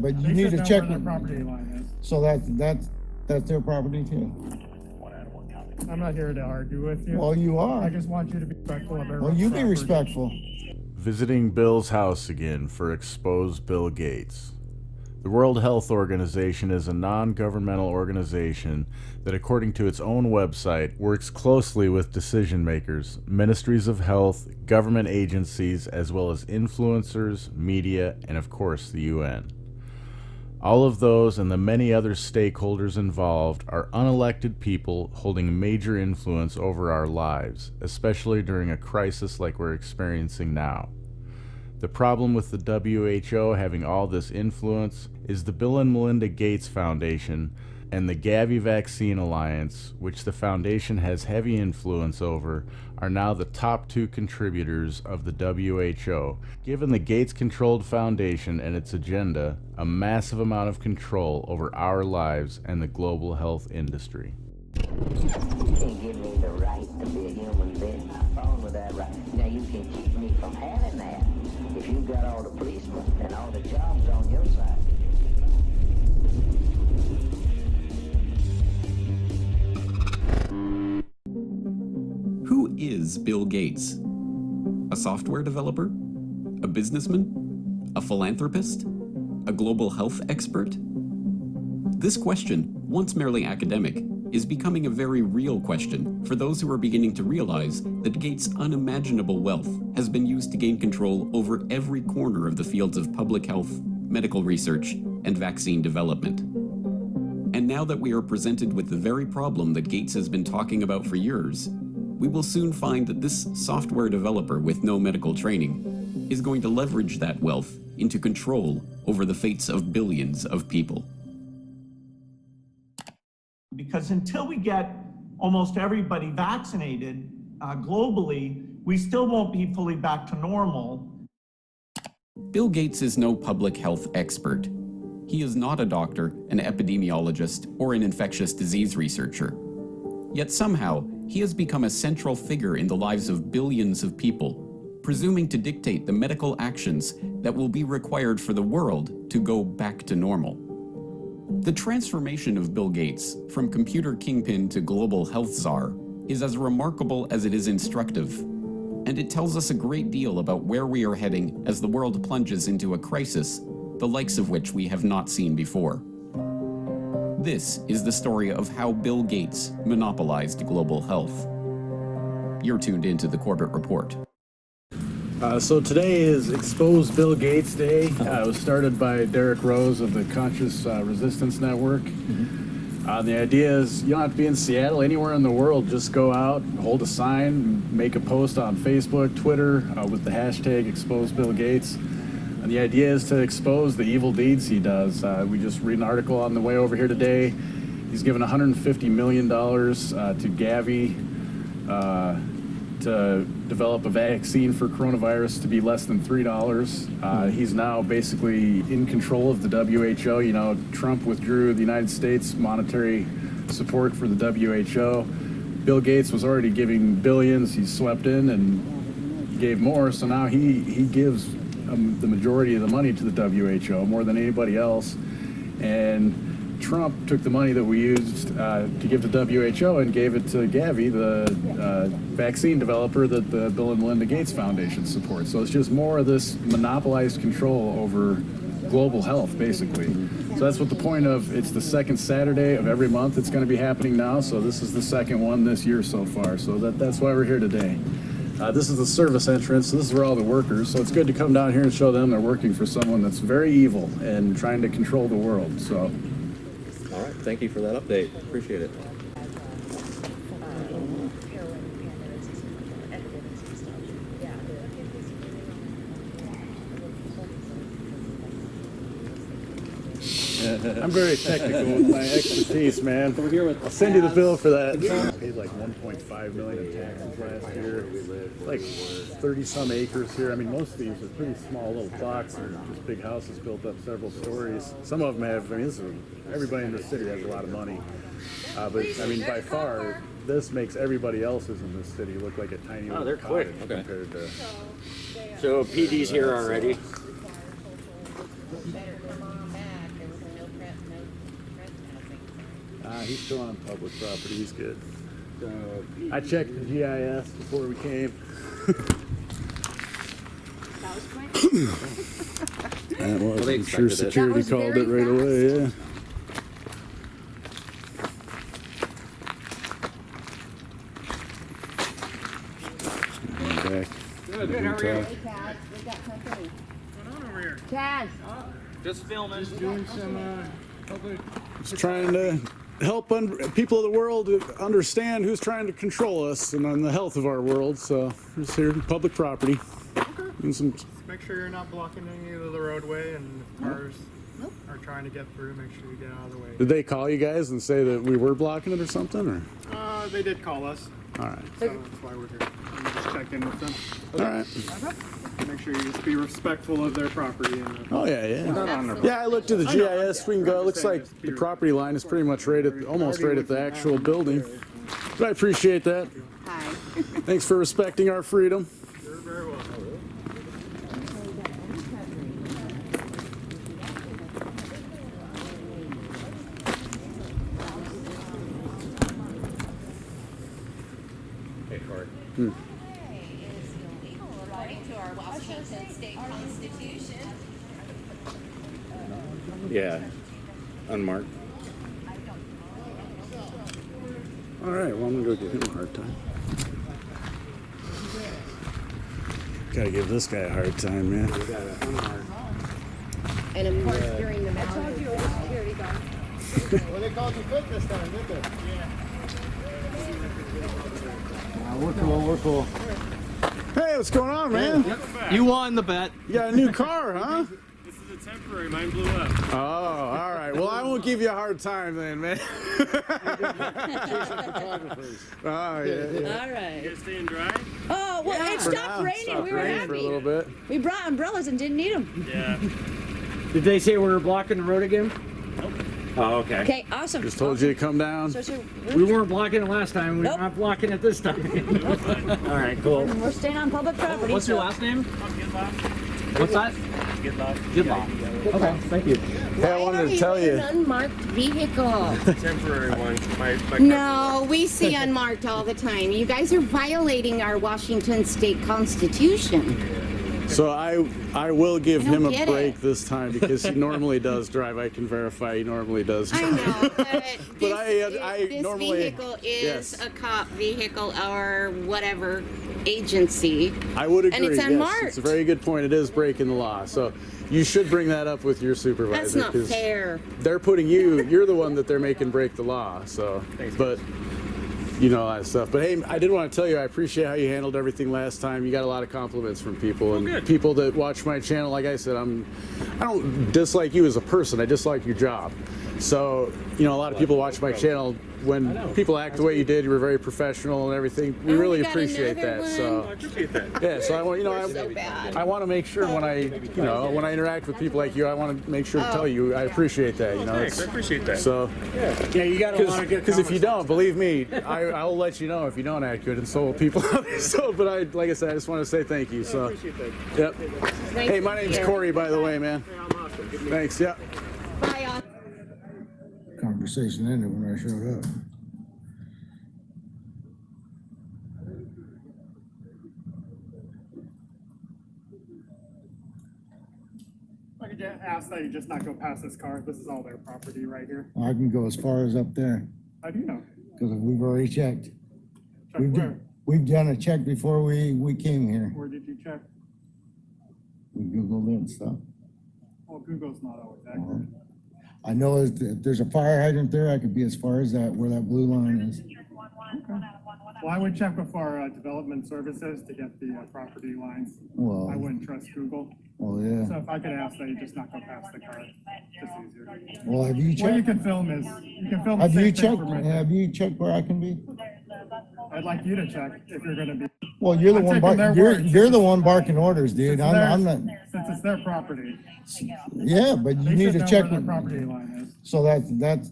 but you They need said to know check where their with property line So that's their property too. is. I'm not here to argue with you. Well, you are. I just want you to be respectful of everyone's Well, you be property. respectful. Visiting Bill's house again for exposed Bill Gates. The World Health Organization is a non-governmental organization that, according to its own website, works closely with decision makers, ministries of health, government agencies, as well as influencers, media, and of course the UN. All of those and the many other stakeholders involved are unelected people holding major influence over our lives, especially during a crisis like we're experiencing now. The problem with the WHO having all this influence is the Bill and Melinda Gates Foundation and the Gavi Vaccine Alliance, which the foundation has heavy influence over, are now the top two contributors of the WHO, giving the Gates-controlled foundation and its agenda a massive amount of control over our lives and the global health industry. You can't give me the right to be a human being. I'm wrong with that right. Now you can keep me from having that if you've got all the policemen and all the jobs on your side. Who is Bill Gates? A software developer? A businessman? A philanthropist? A global health expert? This question, once merely academic, is becoming a very real question for those who are beginning to realize that Gates' unimaginable wealth has been used to gain control over every corner of the fields of public health, medical research, and vaccine development. And now that we are presented with the very problem that Gates has been talking about for years, we will soon find that this software developer with no medical training is going to leverage that wealth into control over the fates of billions of people. Because until we get almost everybody vaccinated globally, we still won't be fully back to normal. Bill Gates is no public health expert. He is not a doctor, an epidemiologist, or an infectious disease researcher. Yet somehow, he has become a central figure in the lives of billions of people, presuming to dictate the medical actions that will be required for the world to go back to normal. The transformation of Bill Gates from computer kingpin to global health czar is as remarkable as it is instructive, and it tells us a great deal about where we are heading as the world plunges into a crisis, the likes of which we have not seen before. This is the story of how Bill Gates monopolized global health. You're tuned into the Corbett Report. So today is Expose Bill Gates Day. It was started by Derek Rose of the Conscious Resistance Network. The idea is you don't have to be in Seattle, anywhere in the world. Just go out, hold a sign, make a post on Facebook, Twitter with the hashtag Expose Bill Gates. And the idea is to expose the evil deeds he does. We just read an article on the way over here today. He's given $150 million to Gavi to develop a vaccine for coronavirus to be less than $3. He's now basically in control of the WHO. You know, Trump withdrew the United States monetary support for the WHO. Bill Gates was already giving billions. He swept in and he gave more. So now he gives the majority of the money to the WHO, more than anybody else. And Trump took the money that we used to give to WHO and gave it to Gavi, the vaccine developer that the Bill and Melinda Gates Foundation supports. So it's just more of this monopolized control over global health, basically. So that's what the point of, it's the second Saturday of every month it's going to be happening now. So this is the second one this year so far. So that's why we're here today. This is the service entrance, so this is where all the workers, so it's good to come down here and show them they're working for someone that's very evil and trying to control the world. So, all right, thank you for that update. Appreciate it. I'm very technical with my expertise, man. I'll send you the bill for that. I paid like $1.5 million in taxes last year. Like 30-some acres here. I mean, most of these are pretty small little plots. They're just big houses built up several stories. Some of them have, I mean, everybody in this city has a lot of money. But, I mean, by far, this makes everybody else's in this city look like a tiny little they're quick. Okay. Compared to... So PD's here already. He's still on public property. He's good. I checked the GIS before we came. That was quick. That was, they I'm sure expected it. security That was called it very right away, yeah. Back. Good, how are you? Hey, Chad, we got company. What's going on over here? Chad, Just filming. Just doing some public. Just trying to help people of the world understand who's trying to control us and on the health of our world. So we're just here in public property. Okay. Doing some, Make sure you're not blocking any of the roadway, and if cars are trying to get through, make sure you get out of the way. did they call you guys and say that we were blocking it or something? Or They did call us, all right, so that's why we're here. We just checked in with them. all right. Make sure you just be respectful of their property. And, Oh yeah, yeah. not on their Yeah, I looked at the GIS. We can go. It looks like the property line is pretty much right at, almost right at the actual building. But I appreciate that. hi. Thanks for respecting our freedom. You're very welcome. Hey, Corey. Is illegal according to our Washington state constitution. Yeah. Unmarked. All right. Well, I'm gonna go give him a hard time. Gotta give this guy a hard time, man. And of course, during the mountain. Well, they called you quick this time, didn't they? We're cool, we're cool. Hey, what's going on, man? You won the bet. You got a new car, huh? This is a temporary. Mine blew up. Oh, all right. Well, I won't give you a hard time then, man. Oh, yeah. All right. You guys staying dry? Oh, well, it For stopped now, raining. stopped We were raining for a little happy. bit. We brought umbrellas and didn't need them. Yeah. Did they say we were blocking the road again? Oh, okay. Okay, awesome. Just told you to come down. So We weren't blocking it last time. We're Nope. not blocking it this time. All right, cool. we're staying on public property. What's your so- last name? What's that? Gidlock. Okay, thank you. Hey, I wanted to tell you. An unmarked vehicle. Temporary one. My No, we see unmarked all the time. You guys are violating our Washington state constitution. So I will give I don't him a get break it. this time because he normally does drive. I can verify he normally does I drive. know, but this, I this normally- vehicle is yes. a cop vehicle or whatever agency. I would agree. And it's yes, unmarked. it's a very good point. It is breaking the law. So you should bring that up with your supervisor. That's not 'cause fair. They're putting you're the one that they're making break the law. So, but you know, all that stuff. But hey, I did want to tell you, I appreciate how you handled everything last time. You got a lot of compliments from people and people that watch my channel. Like I said, I don't dislike you as a person. I dislike your job. So, you know, a lot of people watch my channel. When people act the way you did, you were very professional and everything. We Oh, we really got appreciate another that. one. So, appreciate that. yeah. So I want, you know, So bad. I want to make sure when I interact with people like you, I want to make sure to tell you I appreciate that. You know, Thanks. I appreciate that. so. Yeah, you got a lot of good Because if you don't, believe me, I'll let you know if you don't act good, and so will people. So, but like I said, I just want to say thank you. So, yep. Hey, my name's Corey, by the way, man. Thanks. Yep. Bye, on. Conversation ended when I showed up. I could ask that you just not go past this car. This is all their property right here. I can go as far as up there, How do you know? because we've already checked. Check where? We've done a check before we came here. Where did you check? We Googled it and stuff. Well, Google's not always accurate. I know if there's a fire hydrant there, I could be as far as that, where that blue line is. Well, I would check with our development services to get the property lines. Well, I wouldn't trust Google. well, yeah. So if I could ask that you just not go past the car, just easier. Well, have you What you checked? can film is, you can film the Have you same thing checked? from right there. Have you checked where I can be? I'd like you to check if you're gonna be, Well, you're the I'm one. taking their word. You're the one barking orders, dude. I'm not. since it's their property. Yeah, but you They need should to know check. where their property line is. So that's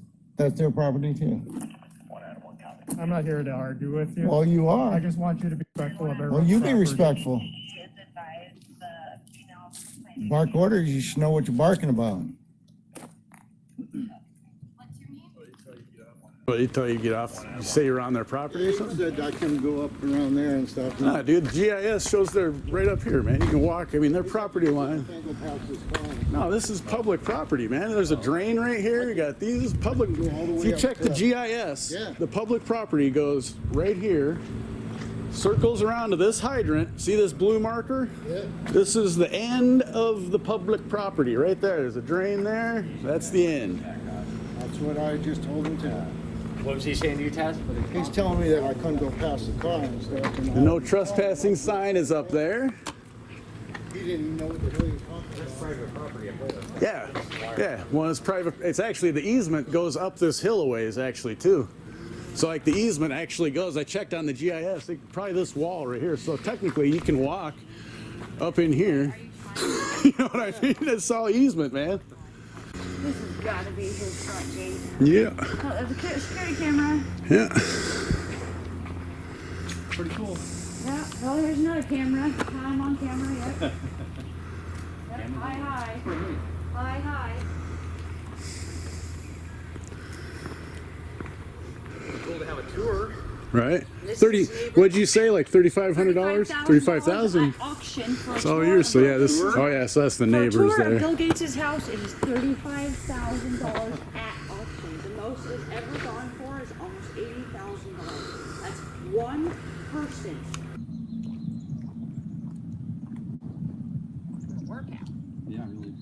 their property too. I'm not here to argue with you. Well, you I are. just want you to be respectful of everyone's Well, you be property. respectful. Bark orders, you should know what you're barking about. But you tell you get off, you say you're on their property or something? Said I couldn't go up around there and stuff. Nah, dude, GIS shows they're right up here, man. You can walk, I mean, their property line. Can't go past this car. No, this is public property, man. There's a drain right here. You got these public. If you check the GIS, the public property goes right here, circles around to this hydrant. See this blue marker? Yeah. This is the end of the public property right there. There's a drain there. That's the end. That's what I just told him to. What was he saying to you, Taz? He's telling me that I couldn't go past the car and stuff. The no trespassing sign is up there. He didn't even know what the hell he was talking about. That's private property up there. Yeah. Well, it's private. It's actually the easement goes up this hill a ways, actually, too. So, like, the easement actually goes. I checked on the GIS. Probably this wall right here. So technically, you can walk up in here. You know what I mean? It's all easement, man. This has got to be his front gate. Yeah. Oh, there's a security camera. Yeah. Pretty cool. Yeah, well, here's another camera. I'm on camera, yep. Yep, hi, hi. Hi, hi. Cool to have a tour. Right. 30. What'd you say? Like $3,500? $35,000. Auction for It's all yours. So yeah, this. Oh yeah, so that's the neighbors tour there. of Bill Gates' house. It is $35,000 at auction. The most it's ever gone for is almost $80,000. That's one person. Workout. Yeah, really.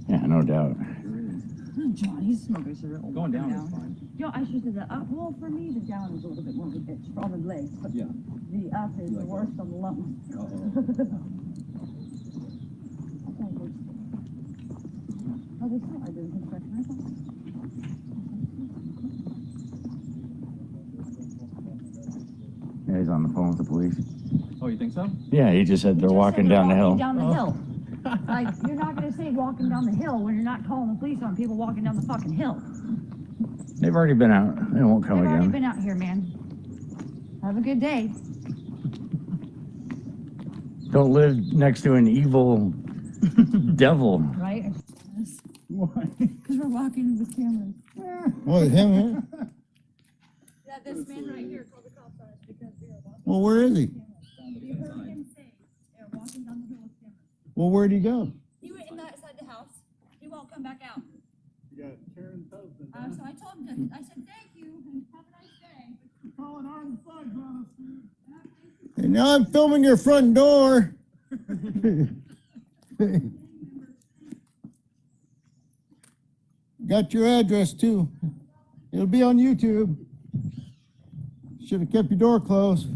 Yeah, no doubt. John, he's smoking a cigarette. Going down is fine. You know, I should say the up. Well, for me, the down is a little bit more of a bitch on the legs, but Yeah. the up is the worst on the lungs. Oh, they still are doing construction. I thought. Yeah, he's on the phone with the police. Oh, you think so? Yeah, he just said they're walking down the hill. Down the hill. Like, you're not going to say walking down the hill when you're not calling the police on people walking down the fucking hill. They've already been out. They won't come They've already again. been out here, man. Have a good day. Don't live next to an evil devil. Right? Why? Because we're walking with cameras. What, him here? Yeah, this man right here called the cops on us because we were walking. Well, where is he? You heard him say they're walking down the hill with cameras. Well, where'd he go? He went inside the house. He won't come back out. You got Karen's husband. So I told him to, I said, thank you, and have a nice day. Calling armed thugs on us. And now I'm filming your front door. Got your address too. It'll be on YouTube. Should have kept your door closed.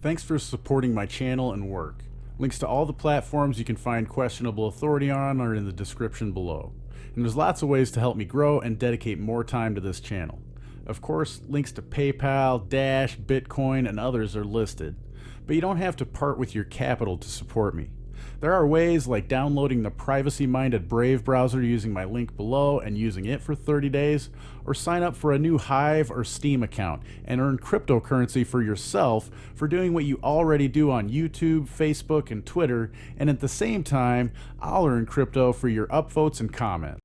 Thanks for supporting my channel and work. Links to all the platforms you can find questionable authority on are in the description below. And there's lots of ways to help me grow and dedicate more time to this channel. Of course, links to PayPal, Dash, Bitcoin, and others are listed. But you don't have to part with your capital to support me. There are ways like downloading the privacy-minded Brave browser using my link below and using it for 30 days, or sign up for a new Hive or Steam account and earn cryptocurrency for yourself for doing what you already do on YouTube, Facebook, and Twitter, and at the same time, I'll earn crypto for your upvotes and comments.